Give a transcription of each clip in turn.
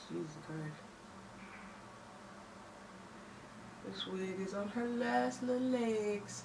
Jesus Christ. This wig is on her last little legs.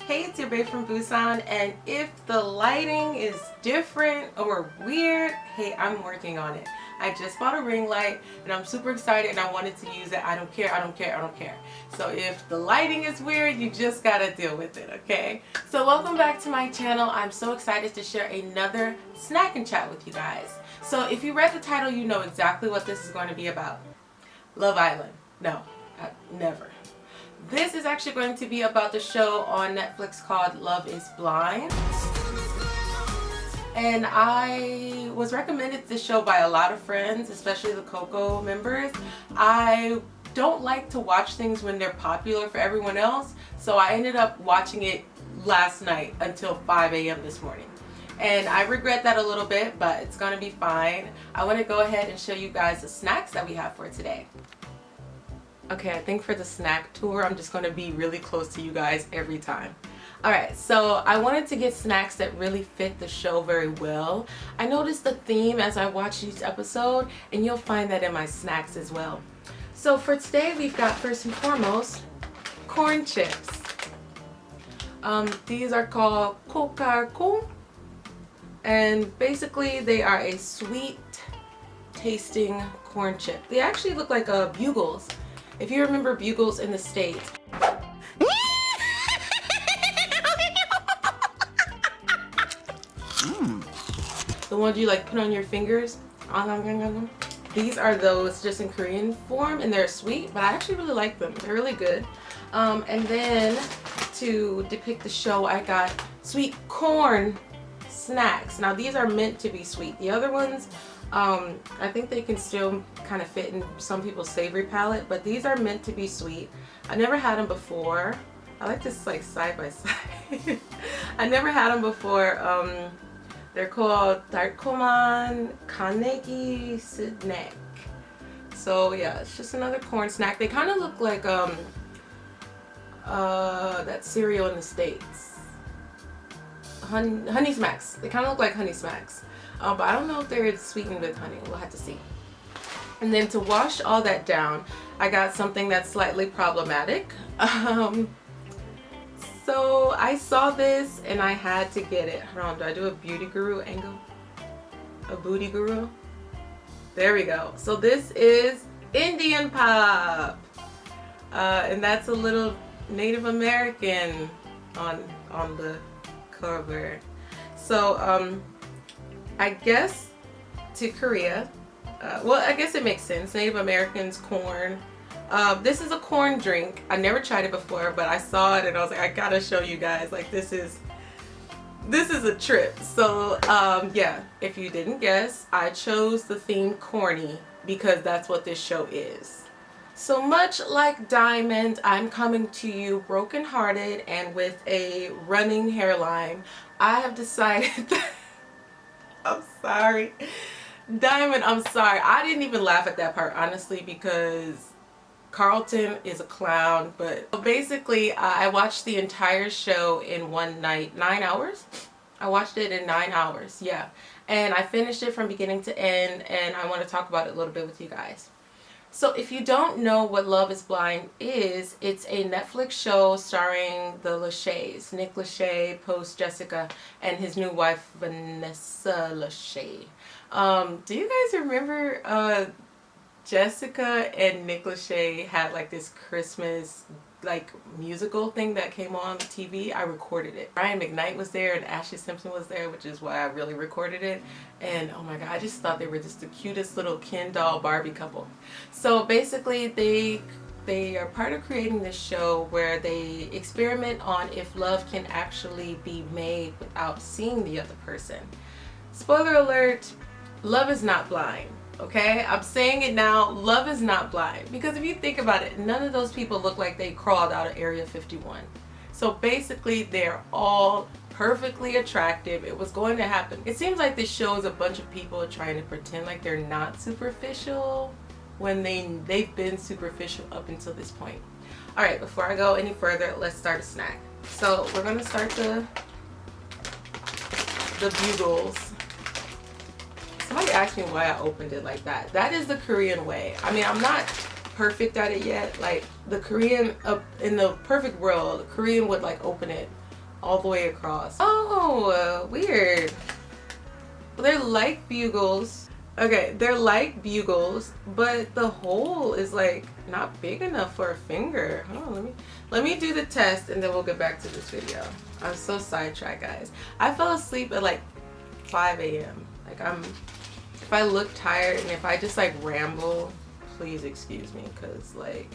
Hey, it's your bae from Busan, and if the lighting is different or weird, hey, I'm working on it. I just bought a ring light and I'm super excited and I wanted to use it. I don't care, I don't care, I don't care. So if the lighting is weird, you just gotta deal with it, okay? So welcome back to my channel. I'm so excited to share another snack and chat with you guys. So if you read the title, you know exactly what this is going to be about. Love Island. No, never. This is actually going to be about the show on Netflix called Love is Blind. And I was recommended this show by a lot of friends, especially the Coco members. I don't like to watch things when they're popular for everyone else, so I ended up watching it last night until 5 a.m. this morning. And I regret that a little bit, but it's gonna be fine. I wanna go ahead and show you guys the snacks that we have for today. Okay, I think for the snack tour, I'm just gonna be really close to you guys every time. Alright, so I wanted to get snacks that really fit the show very well. I noticed the theme as I watched each episode, and you'll find that in my snacks as well. So for today, we've got first and foremost, corn chips. These are called kokarko, and basically they are a sweet tasting corn chip. They actually look like bugles. If you remember bugles in the States. The ones you like put on your fingers. These are those just in Korean form, and they're sweet, but I actually really like them. They're really good. And then to depict the show, I got sweet corn snacks. Now these are meant to be sweet. The other ones, I think they can still kind of fit in some people's savory palate, but these are meant to be sweet. I never had them before. I like this like side by side. I never had them before. They're called 달콤한 간내기 snack. So yeah, it's just another corn snack. They kind of look like that cereal in the States. Honey Smacks. They kind of look like Honey Smacks. But I don't know if they're sweetened with honey. We'll have to see. And then to wash all that down, I got something that's slightly problematic. So I saw this and I had to get it. Hold on, do I do a beauty guru angle? A booty guru? There we go. So this is Indian Pop. And that's a little Native American on the cover. So I guess to Korea, well, I guess it makes sense. Native Americans, corn. This is a corn drink. I never tried it before, but I saw it and I was like, I gotta show you guys. Like this is a trip. So yeah, if you didn't guess, I chose the theme corny because that's what this show is. So much like Diamond, I'm coming to you brokenhearted and with a running hairline. I have decided that I'm sorry. Diamond, I'm sorry. I didn't even laugh at that part, honestly, because Carlton is a clown. But basically, I watched the entire show in one night. 9 hours? I watched it in 9 hours, yeah. And I finished it from beginning to end, and I want to talk about it a little bit with you guys. So if you don't know what Love is Blind is, it's a Netflix show starring the Lachey's. Nick Lachey, post Jessica, and his new wife, Vanessa Lachey. Do you guys remember Jessica and Nick Lachey had like this Christmas like musical thing that came on TV? I recorded it. Brian McKnight was there and Ashley Simpson was there, which is why I really recorded it. And oh my god, I just thought they were just the cutest little Ken doll Barbie couple. So basically they are part of creating this show where they experiment on if love can actually be made without seeing the other person. Spoiler alert, love is not blind. Okay, I'm saying it now, love is not blind. Because if you think about it, none of those people look like they crawled out of Area 51. So basically, they're all perfectly attractive. It was going to happen. It seems like this show is a bunch of people trying to pretend like they're not superficial when they've been superficial up until this point. Alright, before I go any further, let's start a snack. So we're gonna start the bugles. Somebody asked me why I opened it like that. That is the Korean way. I mean, I'm not perfect at it yet. Like the Korean, in the perfect world, Korean would like open it all the way across. Oh, weird. They're like bugles. Okay, they're like bugles, but the hole is like not big enough for a finger. Hold on, let me do the test and then we'll get back to this video. I'm so sidetracked, guys. I fell asleep at like 5 a.m. Like if I look tired and if I just like ramble, please excuse me, because like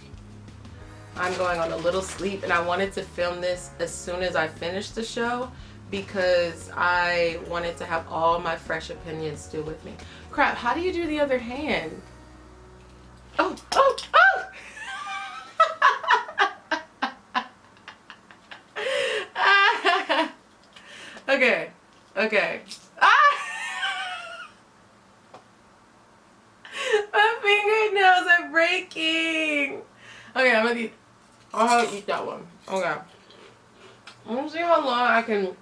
I'm going on a little sleep and I wanted to film this as soon as I finished the show because I wanted to have all my fresh opinions still with me. Crap, how do you do the other hand? Oh, oh, oh! Okay, okay. My fingernails are breaking. Okay, I'm gonna eat that one. Okay. I'm gonna see how long I can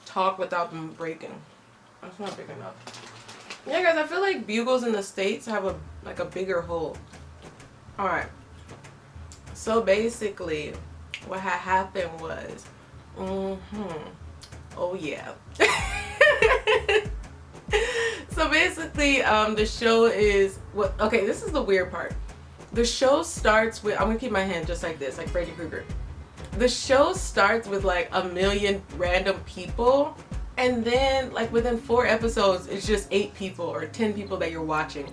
talk without them breaking. That's not big enough. Yeah, guys, I feel like bugles in the States have a bigger hole. All right. So basically, what had happened was, oh yeah. So basically, the show is okay, this is the weird part. The show starts with, I'm gonna keep my hand just like this, like Freddy Krueger. The show starts with like a million random people, and then like within 4 episodes, it's just 8 people or 10 people that you're watching.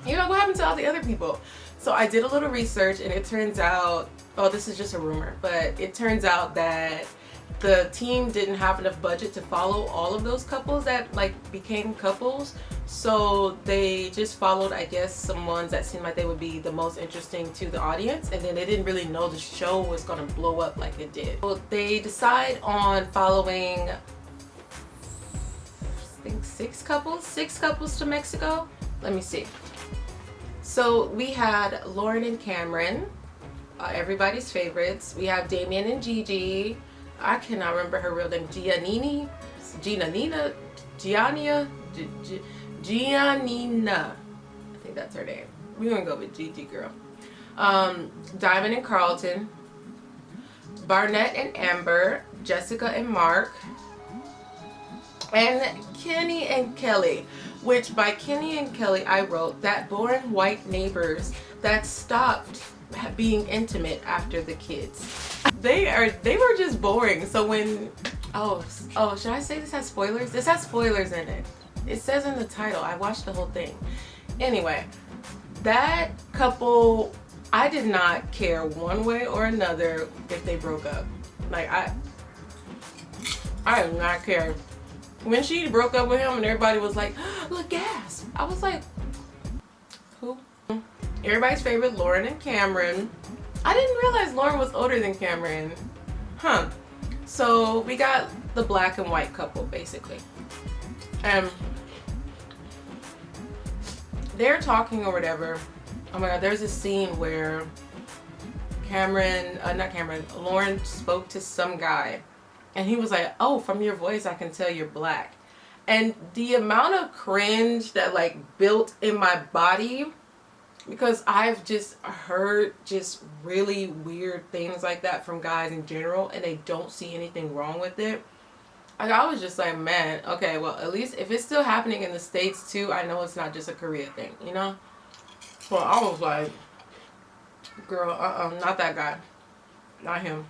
You know, what happened to all the other people? So I did a little research and it turns out, oh, this is just a rumor, but it turns out that the team didn't have enough budget to follow all of those couples that like became couples, so they just followed, I guess, some ones that seemed like they would be the most interesting to the audience, and then they didn't really know the show was gonna blow up like it did. So they decide on following, I think 6 couples to Mexico. Let me see. So we had Lauren and Cameron, everybody's favorites. We have Damien and Gigi. I cannot remember her real name. Giannina. I think that's her name. We're gonna go with Gigi, girl. Diamond and Carlton. Barnett and Amber. Jessica and Mark. And Kenan and Kelly. Which by Kenan and Kelly I wrote that boring white neighbors that stopped being intimate after the kids. They were just boring. So when should I say this has spoilers? This has spoilers in it. It says in the title. I watched the whole thing. Anyway, that couple, I did not care one way or another if they broke up. Like I did not care. When she broke up with him and everybody was like, look, gasp. I was like, who? Everybody's favorite, Lauren and Cameron. I didn't realize Lauren was older than Cameron. Huh. So we got the black and white couple, basically. And they're talking or whatever. Oh my God, there's a scene where Lauren spoke to some guy. And he was like, oh, from your voice, I can tell you're black. And the amount of cringe that like built in my body, because I've just heard just really weird things like that from guys in general, and they don't see anything wrong with it. Like, I was just like, man, okay, well, at least if it's still happening in the States too, I know it's not just a Korea thing, you know? So I was like, girl, not that guy. Not him.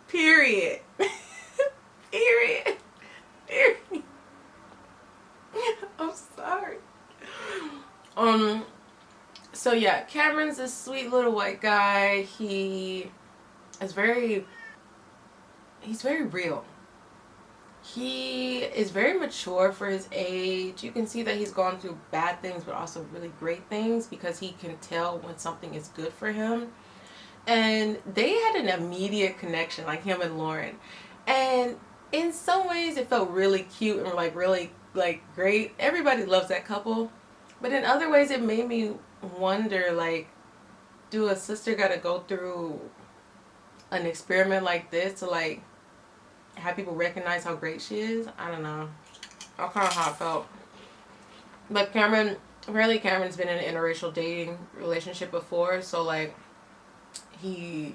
Period. Period. Period. I'm sorry. So yeah, Cameron's a sweet little white guy. He's very real. He is very mature for his age. You can see that he's gone through bad things but also really great things, because he can tell when something is good for him. And they had an immediate connection, like him and Lauren. And in some ways it felt really cute and like really like great. Everybody loves that couple. But in other ways it made me wonder, like, do a sister gotta go through an experiment like this to like have people recognize how great she is? I don't know. That's kind of how I felt. But Cameron, apparently Cameron's been in an interracial dating relationship before, so like he's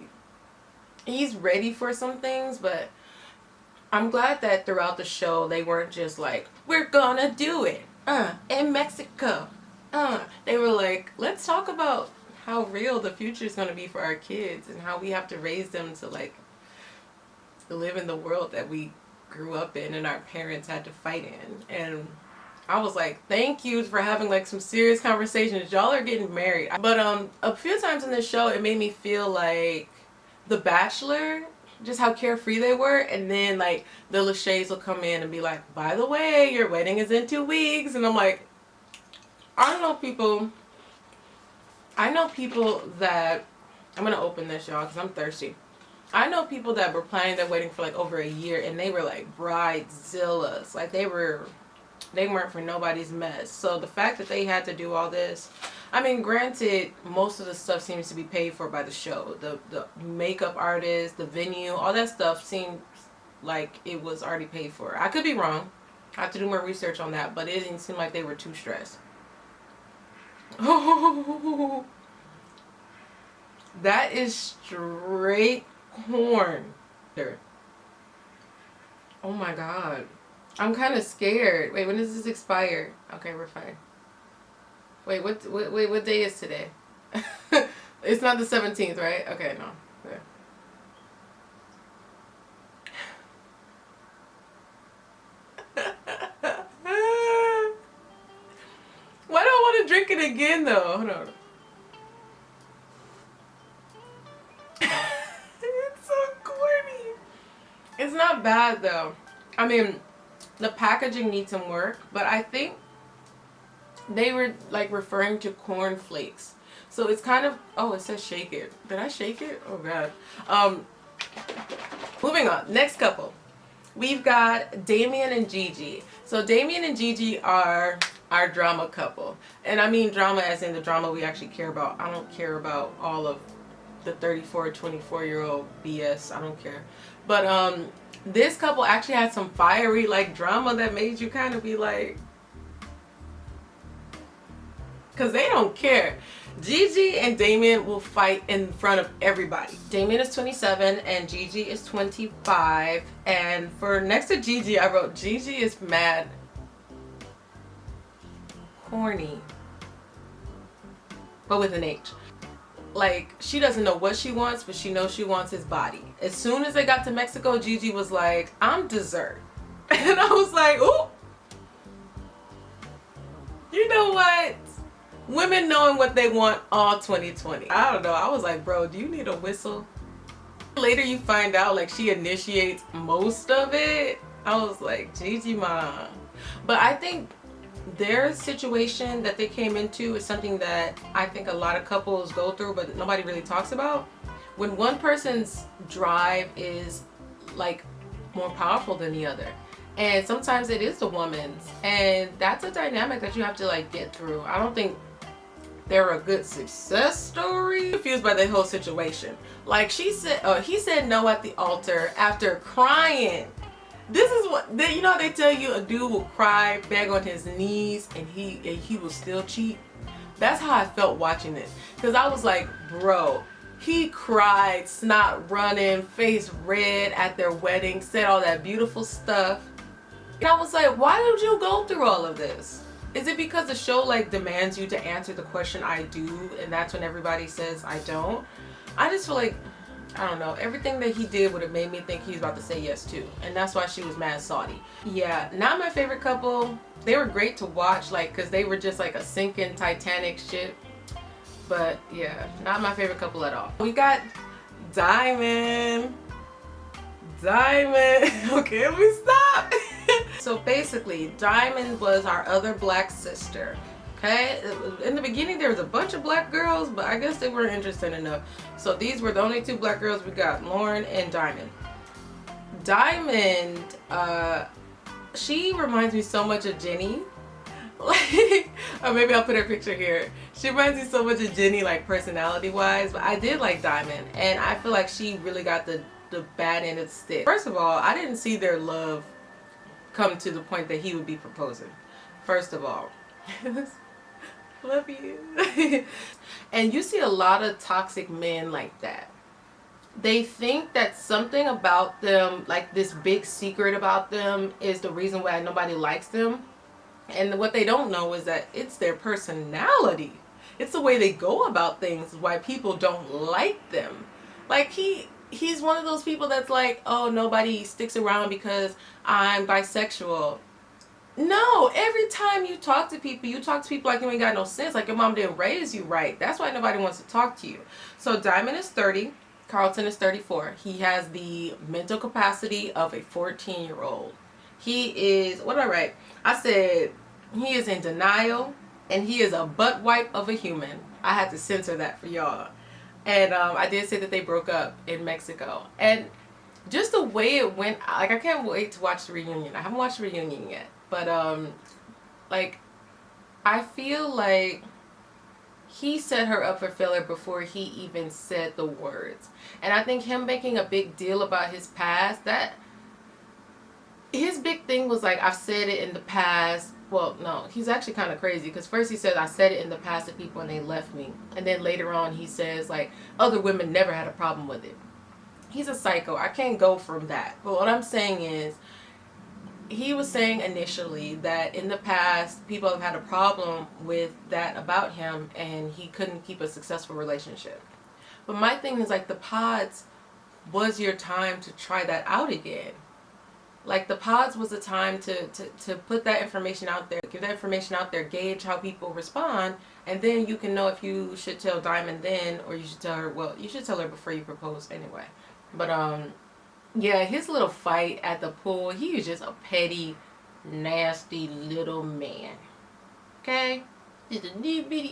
ready for some things, but I'm glad that throughout the show they weren't just like, we're gonna do it in Mexico. They were like, let's talk about how real the future is gonna be for our kids and how we have to raise them to like live in the world that we grew up in and our parents had to fight in. And I was like, thank you for having like some serious conversations. Y'all are getting married. But a few times in this show it made me feel like The Bachelor, just how carefree they were. And then like the Lachey's will come in and be like, by the way, your wedding is in 2 weeks. And I'm like, I know people that, I'm gonna open this, y'all, because I'm thirsty. I know people that were planning their wedding for like over a year, and they were like bridezillas. Like they weren't for nobody's mess. So the fact that they had to do all this, I mean, granted, most of the stuff seems to be paid for by the show. The makeup artist, the venue, all that stuff seems like it was already paid for. I could be wrong. I have to do more research on that, but it didn't seem like they were too stressed. Oh, that is straight corn. Oh my god. I'm kind of scared. Wait, when does this expire? Okay, we're fine. Wait, what day is today? It's not the 17th, right? Okay, no. Okay. Why do I want to drink it again though? Hold on. It's so corny. It's not bad though. I mean, the packaging needs some work, but I think they were like referring to corn flakes. So it's kind of, oh, it says shake it. Did I shake it? Oh god. Moving on. Next couple. We've got Damien and Gigi. So Damien and Gigi are our drama couple. And I mean drama as in the drama we actually care about. I don't care about all of the 34, 24-year-old BS. I don't care. But this couple actually had some fiery like drama that made you kind of be like, because they don't care. Gigi and Damien will fight in front of everybody. Damien is 27 and Gigi is 25. And for next to Gigi, I wrote Gigi is mad horny, but with an H. Like, she doesn't know what she wants, but she knows she wants his body. As soon as they got to Mexico, Gigi was like, I'm dessert. And I was like, ooh. You know what? Women knowing what they want all 2020. I don't know. I was like, bro, do you need a whistle? Later you find out like she initiates most of it. I was like, Gigi ma. But I think their situation that they came into is something that I think a lot of couples go through, but nobody really talks about. When one person's drive is like more powerful than the other, and sometimes it is the woman's, and that's a dynamic that you have to like get through. I don't think they're a good success story. I'm confused by the whole situation. Like he said no at the altar after crying. This is what you know, they tell you a dude will cry, beg on his knees, and he will still cheat. That's how I felt watching this, because I was like, bro, he cried, snot running, face red at their wedding, said all that beautiful stuff, and I was like, why did you go through all of this? Is it because the show like demands you to answer the question I do, and that's when everybody says I don't? I just feel like, I don't know, everything that he did would have made me think he was about to say yes too, and that's why she was mad salty. Yeah, not my favorite couple. They were great to watch, like, because they were just like a sinking Titanic ship, but yeah, not my favorite couple at all. We got Diamond. Okay, let me stop. So basically, Diamond was our other black sister. Okay, in the beginning there was a bunch of black girls, but I guess they weren't interested enough. So these were the only 2 black girls we got, Lauren and Diamond. Diamond, she reminds me so much of Jenny. Like, or maybe I'll put her picture here. She reminds me so much of Jenny, like personality wise, but I did like Diamond, and I feel like she really got the bad end of the stick. First of all, I didn't see their love come to the point that he would be proposing. First of all. Love you. And you see a lot of toxic men like that. They think that something about them, like this big secret about them, is the reason why nobody likes them. And what they don't know is that it's their personality. It's the way they go about things why people don't like them. Like he's one of those people that's like, oh, nobody sticks around because I'm bisexual. No, every time you talk to people like you ain't got no sense, like your mom didn't raise you right. That's why nobody wants to talk to you. So Diamond is 30, Carlton is 34. He has the mental capacity of a 14-year-old. He is, what did I write? I said he is in denial and he is a butt wipe of a human. I had to censor that for y'all. And I did say that they broke up in Mexico. And just the way it went, like I can't wait to watch the reunion. I haven't watched the reunion yet. But like I feel like he set her up for failure before he even said the words. And I think him making a big deal about his past, that his big thing was like, I've said it in the past. Well, no, he's actually kind of crazy because first he said, I said it in the past to people and they left me. And then later on he says like, other women never had a problem with it. He's a psycho. I can't go from that. But what I'm saying is, he was saying initially that in the past people have had a problem with that about him and he couldn't keep a successful relationship. But my thing is like the pods was your time to try that out again. Like the pods was a time to put that information out there, give that information out there, gauge how people respond, and then you can know if you should tell Diamond then or you should tell her, well, you should tell her before you propose anyway. But yeah, his little fight at the pool, he was just a petty, nasty little man. Okay? Just a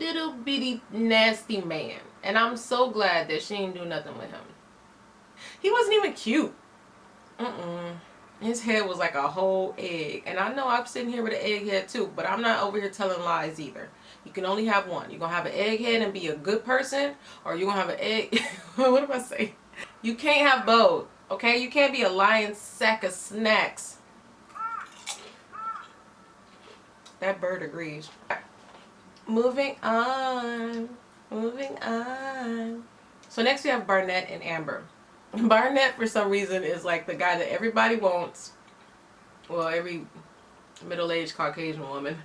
little bitty nasty man. And I'm so glad that she didn't do nothing with him. He wasn't even cute. His head was like a whole egg. And I know I'm sitting here with an egg head too, but I'm not over here telling lies either. You can only have one. You're going to have an egg head and be a good person, or you're going to have an egg... What am I saying? You can't have both, okay? You can't be a lying sack of snacks. That bird agrees. Moving on. Moving on. So next we have Barnett and Amber. Barnett, for some reason, is like the guy that everybody wants. Well, every middle-aged Caucasian woman.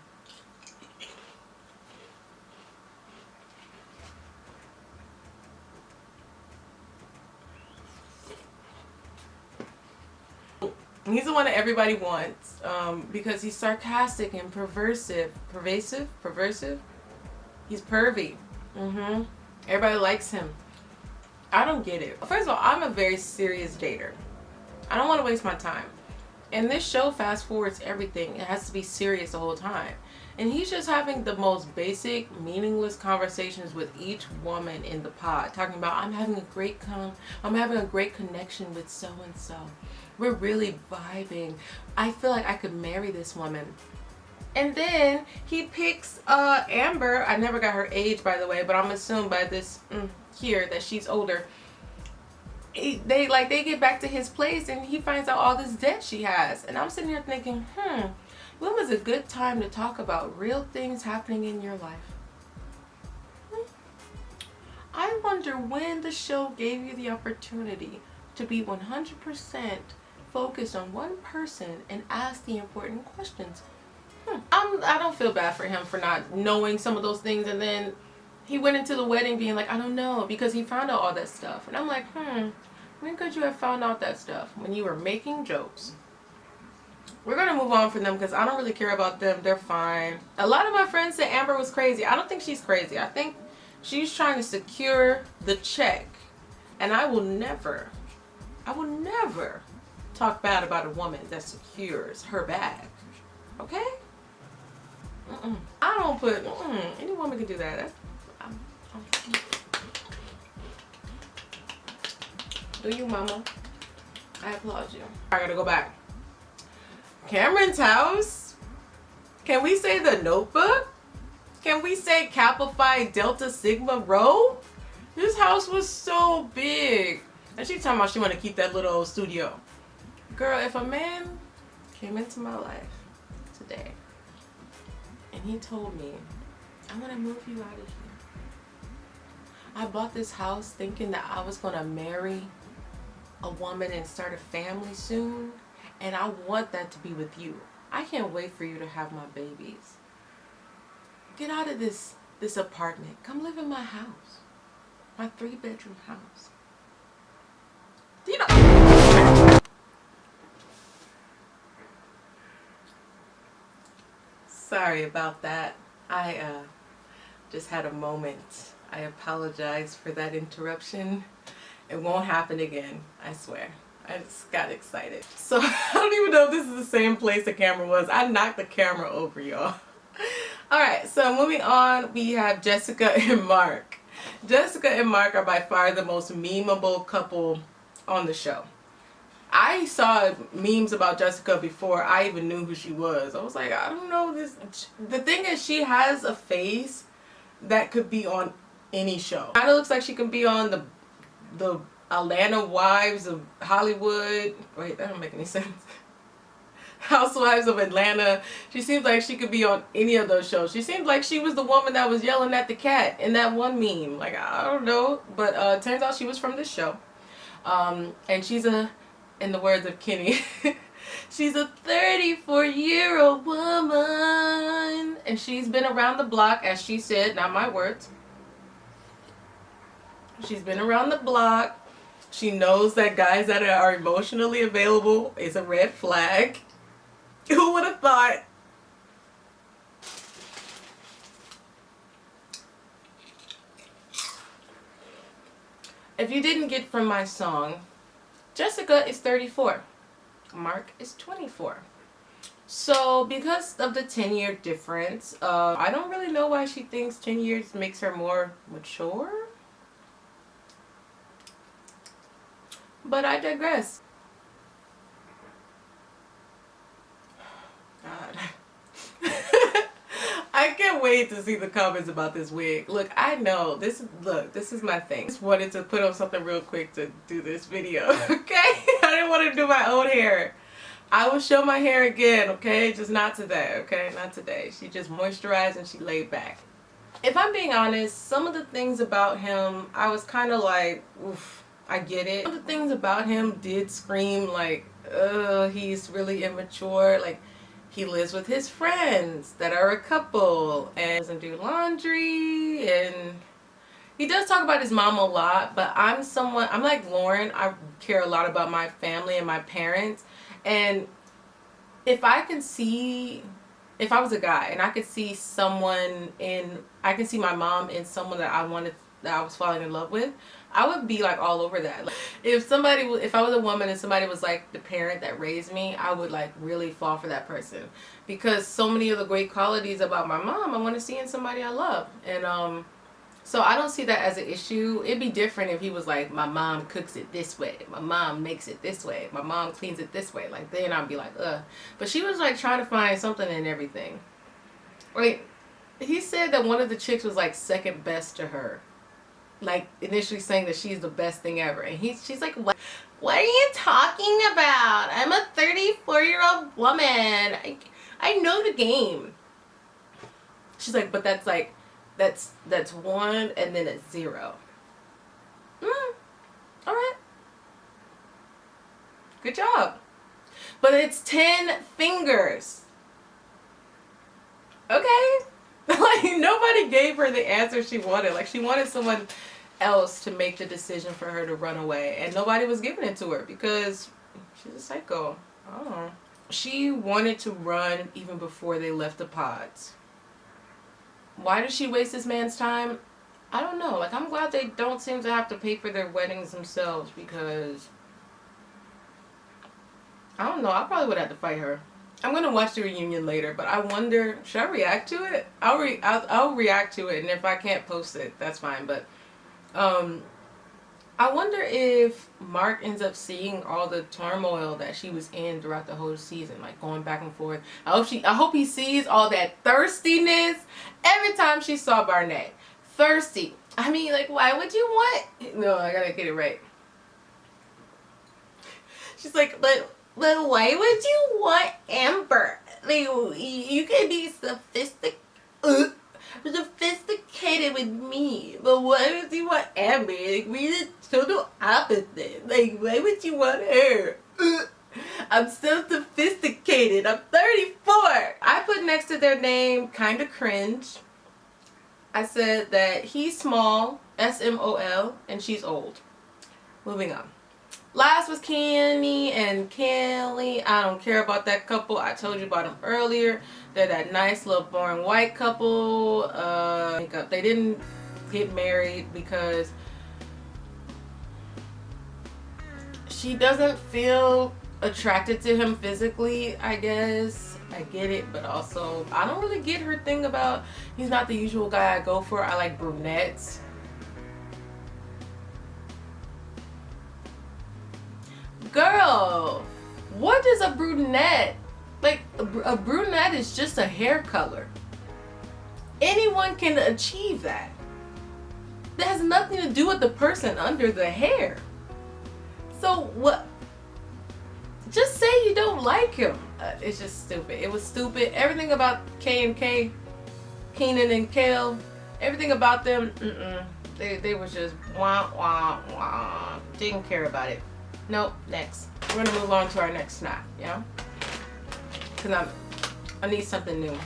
He's the one that everybody wants because he's sarcastic and perversive. Perversive? He's pervy. Everybody likes him. I don't get it. First of all, I'm a very serious dater. I don't want to waste my time. And this show fast forwards everything. It has to be serious the whole time. And he's just having the most basic, meaningless conversations with each woman in the pod. Talking about, I'm having a great connection with so-and-so. We're really vibing. I feel like I could marry this woman. And then he picks Amber. I never got her age, by the way, but I'm assuming by this here that she's older. They get back to his place and he finds out all this debt she has. And I'm sitting here thinking, when was a good time to talk about real things happening in your life? I wonder when the show gave you the opportunity to be 100% focused on one person and ask the important questions. I don't feel bad for him for not knowing some of those things, and then he went into the wedding being like, I don't know, because he found out all that stuff. And I'm like, when could you have found out that stuff? When you were making jokes. We're going to move on from them because I don't really care about them. They're fine. A lot of my friends say Amber was crazy. I don't think she's crazy. I think she's trying to secure the check. And I will never talk bad about a woman that secures her bag. Okay? I don't put, any woman can do that. Do you, mama? I applaud you. I gotta go back. Cameron's house? Can we say The Notebook? Can we say Kappa Phi Delta Sigma Rho? This house was so big. And she talking about she want to keep that little studio. Girl, if a man came into my life today and he told me, I want to move you out of here. I bought this house thinking that I was going to marry a woman and start a family soon, and I want that to be with you. I can't wait for you to have my babies. Get out of this apartment. Come live in my house. My 3-bedroom house. Do you know? Sorry about that. I just had a moment. I apologize for that interruption. It won't happen again, I swear. I just got excited. So I don't even know if this is the same place the camera was. I knocked the camera over, y'all. Alright, so moving on, we have Jessica and Mark. Jessica and Mark are by far the most memeable couple on the show. I saw memes about Jessica before I even knew who she was. I was like, I don't know this. The thing is, she has a face that could be on any show. Kind of looks like she can be on the Atlanta Wives of Hollywood. Wait, that don't make any sense. Housewives of Atlanta. She seems like she could be on any of those shows. She seems like she was the woman that was yelling at the cat in that one meme. Like, I don't know. But turns out she was from this show. And she's in the words of Kenny, she's a 34-year-old woman. And she's been around the block, as she said, not my words. She's been around the block. She knows that guys that are emotionally available is a red flag. Who would have thought? If you didn't get from my song, Jessica is 34. Mark is 24. So because of the 10-year difference, I don't really know why she thinks 10 years makes her more mature. But I digress. God. I can't wait to see the comments about this wig. Look, I know this is my thing. I just wanted to put on something real quick to do this video. Okay? I didn't want to do my own hair. I will show my hair again, okay? Just not today, okay? Not today. She just moisturized and she laid back. If I'm being honest, some of the things about him, I was kind of like, oof, I get it. Some of the things about him did scream like, he's really immature. Like, he lives with his friends that are a couple and doesn't do laundry, and he does talk about his mom a lot, but I'm like Lauren, I care a lot about my family and my parents. And if I was a guy and I could see I can see my mom in someone that I was falling in love with, I would be like all over that. Like, if I was a woman and somebody was like the parent that raised me, I would like really fall for that person, because so many of the great qualities about my mom I want to see in somebody I love. And so I don't see that as an issue. It'd be different if he was like, my mom cooks it this way, my mom makes it this way, my mom cleans it this way. Like, then I'd be like, ugh. But she was like trying to find something in everything. Wait, he said that one of the chicks was like second best to her. Like, initially saying that she's the best thing ever. And she's like, what are you talking about? I'm a 34-year-old woman. I know the game. She's like, but that's like, that's 1 and then it's 0. Alright. Good job. But it's 10 fingers. Okay. Like, nobody gave her the answer she wanted. Like, she wanted someone else to make the decision for her to run away, and nobody was giving it to her because she's a psycho. I don't know. She wanted to run even before they left the pods. Why did she waste this man's time? I don't know. Like, I'm glad they don't seem to have to pay for their weddings themselves, because I don't know, I probably would have to fight her. I'm gonna watch the reunion later, but I wonder, should I react to it? I'll react to it, and if I can't post it, that's fine. But I wonder if Mark ends up seeing all the turmoil that she was in throughout the whole season, like going back and forth. I hope he sees all that thirstiness every time she saw Barnett. Thirsty. I mean, like, why would you want? No, I gotta get it right. She's like, but why would you want Amber? Like, you can be sophisticated with me, but why would you want Amber? Like, we the total opposite. Like, why would you want her? I'm so sophisticated. I'm 34. I put next to their name kind of cringe. I said that he's small, SMOL, and she's old. Moving on. Last was Kenan and Kenley. I don't care about that couple. I told you about them earlier. They're that nice little boring white couple. They didn't get married because she doesn't feel attracted to him physically, I guess. I get it, but also I don't really get her thing about he's not the usual guy I go for. I like brunettes. Girl, what is a brunette? Like, a brunette is just a hair color. Anyone can achieve that. That has nothing to do with the person under the hair. So what? Just say you don't like him. It's just stupid. It was stupid. Everything about Kenan and Kel, everything about them, they was just wah wah wah. Didn't care about it. Nope. Next, we're gonna move on to our next snack. Yeah, because I need something new.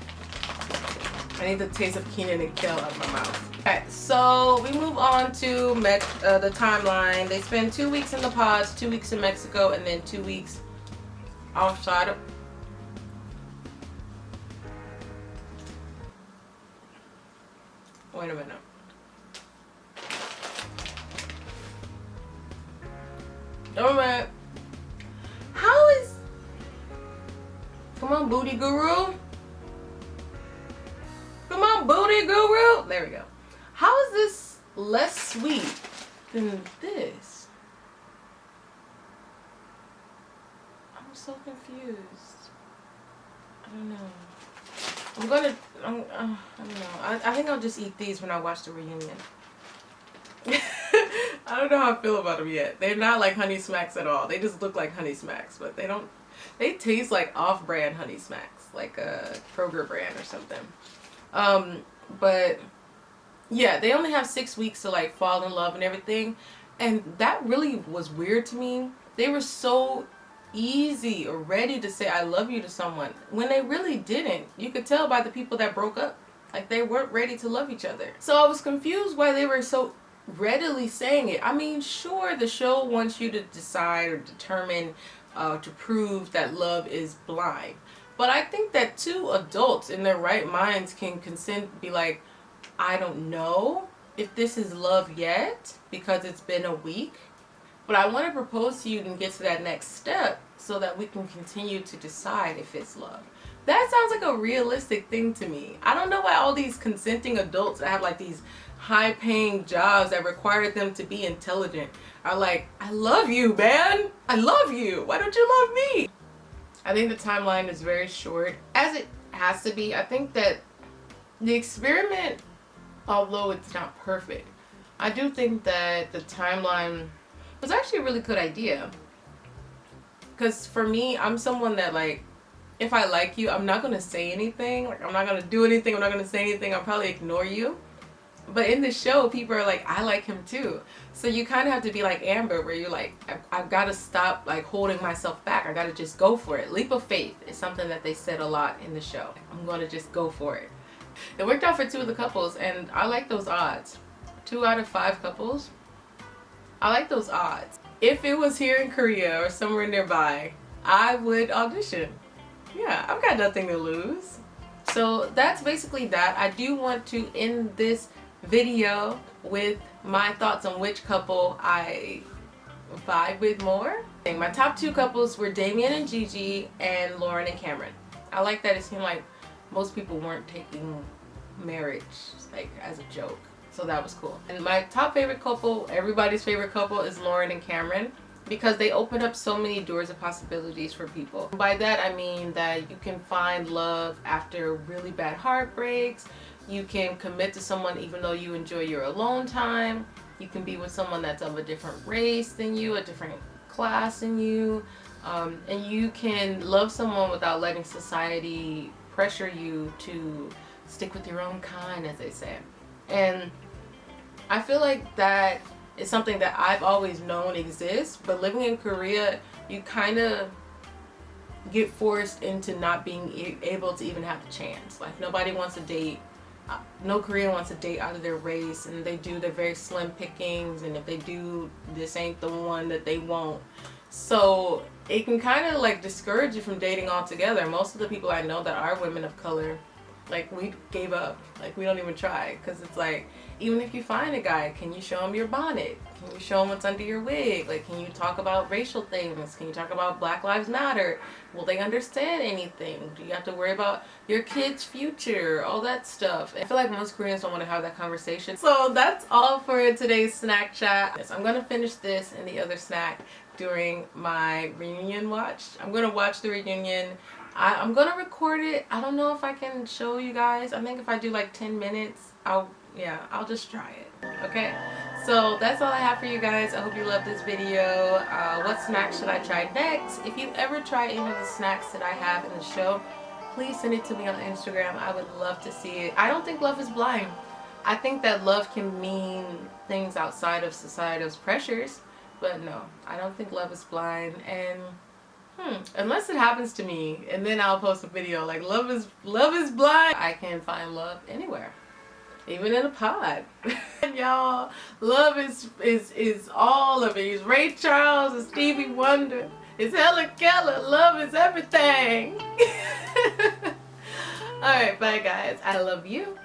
I need the taste of Kenan and Kel out of my mouth. Alright, so we move on to the timeline. They spend 2 weeks in the pods, 2 weeks in Mexico, and then 2 weeks outside of. Wait a minute. Alright. How is... Come on, booty guru. Come on, booty guru. There we go. How is this less sweet than this? I'm so confused. I don't know. I don't know. I think I'll just eat these when I watch the reunion. I don't know how I feel about them yet. They're not like Honey Smacks at all. They just look like Honey Smacks, but they taste like off-brand Honey Smacks, like a Kroger brand or something. But yeah, they only have 6 weeks to like fall in love and everything, and that really was weird to me. They were so easy or ready to say I love you to someone when they really didn't. You could tell by the people that broke up, like they weren't ready to love each other. So I was confused why they were so readily saying it. I mean, sure, the show wants you to decide or determine to prove that love is blind, but I think that two adults in their right minds can consent, be like, I don't know if this is love yet because it's been a week, but I want to propose to you and get to that next step so that we can continue to decide if it's love. That sounds like a realistic thing to me. I don't know why all these consenting adults that have like these high-paying jobs that require them to be intelligent are like, I love you, man. I love you. Why don't you love me? I think the timeline is very short, as it has to be. I think that the experiment, although it's not perfect, I do think that the timeline was actually a really good idea. Because for me, I'm someone that, like, if I like you, I'm not going to say anything. Like, I'm not going to do anything. I'm not going to say anything. I'll probably ignore you. But in the show, people are like, I like him too. So you kind of have to be like Amber, where you're like, I've got to stop like holding myself back. I got to just go for it. Leap of faith is something that they said a lot in the show. I'm going to just go for it. It worked out for 2 of the couples, and I like those odds. 2 out of 5 couples. I like those odds. If it was here in Korea or somewhere nearby, I would audition. Yeah, I've got nothing to lose. So that's basically that. I do want to end this video with my thoughts on which couple I vibe with more. My top 2 couples were Damien and Gigi and Lauren and Cameron. I like that it seemed like most people weren't taking marriage like as a joke. So that was cool. And my top favorite couple, everybody's favorite couple, is Lauren and Cameron, because they open up so many doors of possibilities for people. By that I mean that you can find love after really bad heartbreaks. You can commit to someone even though you enjoy your alone time. You can be with someone that's of a different race than you, a different class than you. And you can love someone without letting society pressure you to stick with your own kind, as they say. And I feel like that is something that I've always known exists, but living in Korea, you kind of get forced into not being able to even have the chance. Like, nobody wants to date, no Korean wants to date out of their race, and they do, they're very slim pickings, and if they do, this ain't the one that they won't. So it can kind of like discourage you from dating altogether. Most of the people I know that are women of color, like, we gave up. Like, we don't even try, because it's like, even if you find a guy, can you show him your bonnet? Can you show him what's under your wig? Like, can you talk about racial things? Can you talk about Black Lives Matter? Will they understand anything? Do you have to worry about your kid's future? All that stuff. I feel like most Koreans don't want to have that conversation. So that's all for today's snack chat. So I'm going to finish this and the other snack during my reunion watch. I'm going to watch the reunion. I'm going to record it. I don't know if I can show you guys. I think if I do like 10 minutes, I'll just try it. Okay, so that's all I have for you guys. I hope you love this video. What snacks should I try next? If you ever try any of the snacks that I have in the show, please send it to me on Instagram. I would love to see it. I don't think love is blind. I think that love can mean things outside of society's pressures, but no, I don't think love is blind. And unless it happens to me, and then I'll post a video like love is blind. I can find love anywhere, even in a pod. Y'all, love is all of it. It's Ray Charles, it's Stevie Wonder, it's Helen Keller. Love is everything. All right, bye guys. I love you.